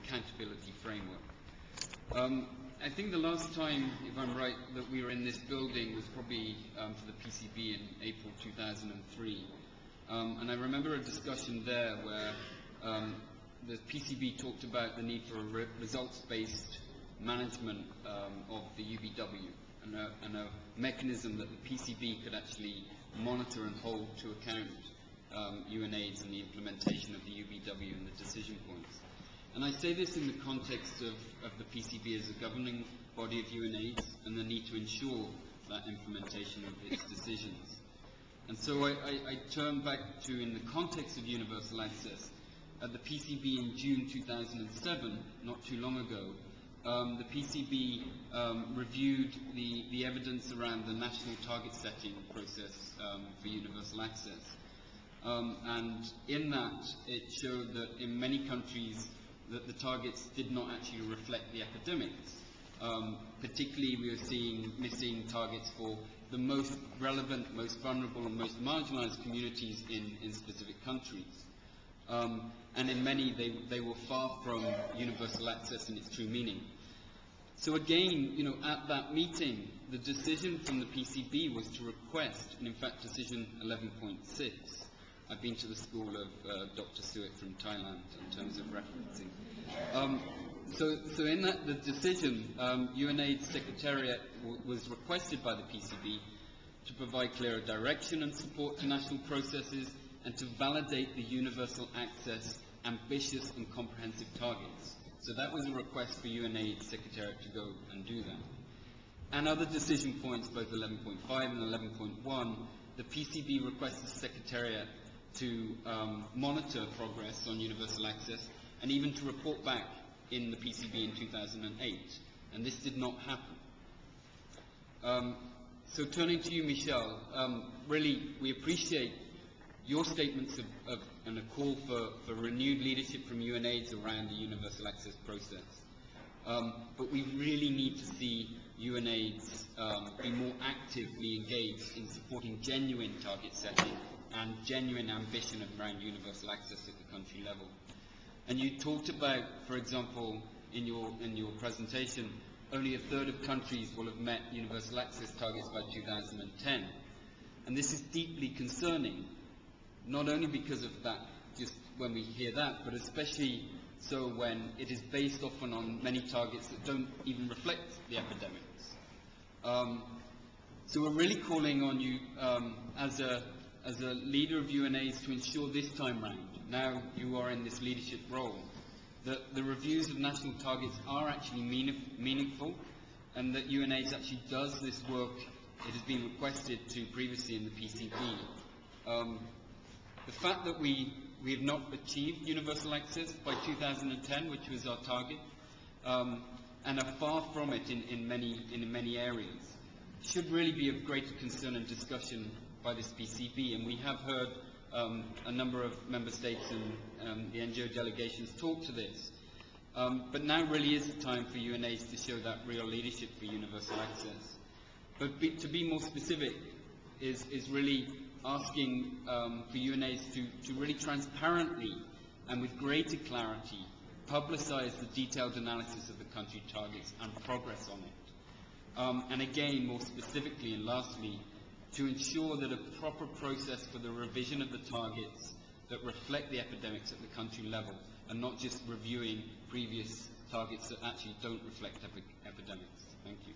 accountability framework. I think the last time, if I'm right, that we were in this building was probably for the PCB in April 2003. And I remember a discussion there where the PCB talked about the need for a results-based management of the UBW and a mechanism that the PCB could actually monitor and hold to account UNAIDS and the implementation of the UBW and the decision points. And I say this in the context of the PCB as a governing body of UNAIDS and the need to ensure that implementation of its decisions. And so I turn back to, in the context of universal access, at the PCB in June 2007, not too long ago, the PCB reviewed the evidence around the national target setting process for universal access. And in that, it showed that in many countries that the targets did not actually reflect the epidemics. Particularly, we were seeing missing targets for the most relevant, most vulnerable, and most marginalized communities in specific countries. And in many, they were far from universal access in its true meaning. So again, at that meeting, the decision from the PCB was to request, and in fact, decision 11.6. I've been to the school of Dr. Suet from Thailand in terms of referencing. So in that, the decision, UNAIDS Secretariat was requested by the PCB to provide clearer direction and support to national processes and to validate the universal access, ambitious and comprehensive targets. So that was a request for UNAIDS Secretariat to go and do that. And other decision points, both 11.5 and 11.1, the PCB requested the Secretariat to monitor progress on universal access and even to report back in the PCB in 2008. And this did not happen. So turning to you, Michel, really we appreciate your statements of and a call for renewed leadership from UNAIDS around the universal access process. But we really need to see UNAIDS be more actively engaged in supporting genuine target setting and genuine ambition around universal access at the country level. And you talked about, for example, in your presentation, only a third of countries will have met universal access targets by 2010. And this is deeply concerning, not only because of that, just when we hear that, but especially so when it is based often on many targets that don't even reflect the epidemics. So we're really calling on you as a leader of UNAIDS to ensure this time round, now you are in this leadership role, that the reviews of national targets are actually meaningful, and that UNAIDS actually does this work it has been requested to previously in the PCB. The fact that we have not achieved universal access by 2010, which was our target, and are far from it in many areas, should really be of greater concern and discussion by this PCB. And we have heard a number of member states and the NGO delegations talk to this. But now really is the time for UNAIDS to show that real leadership for universal access. But to be more specific is really asking for UNAIDS to really transparently and with greater clarity publicize the detailed analysis of the country targets and progress on it. And again, more specifically and lastly, to ensure that a proper process for the revision of the targets that reflect the epidemics at the country level and not just reviewing previous targets that actually don't reflect epidemics. Thank you.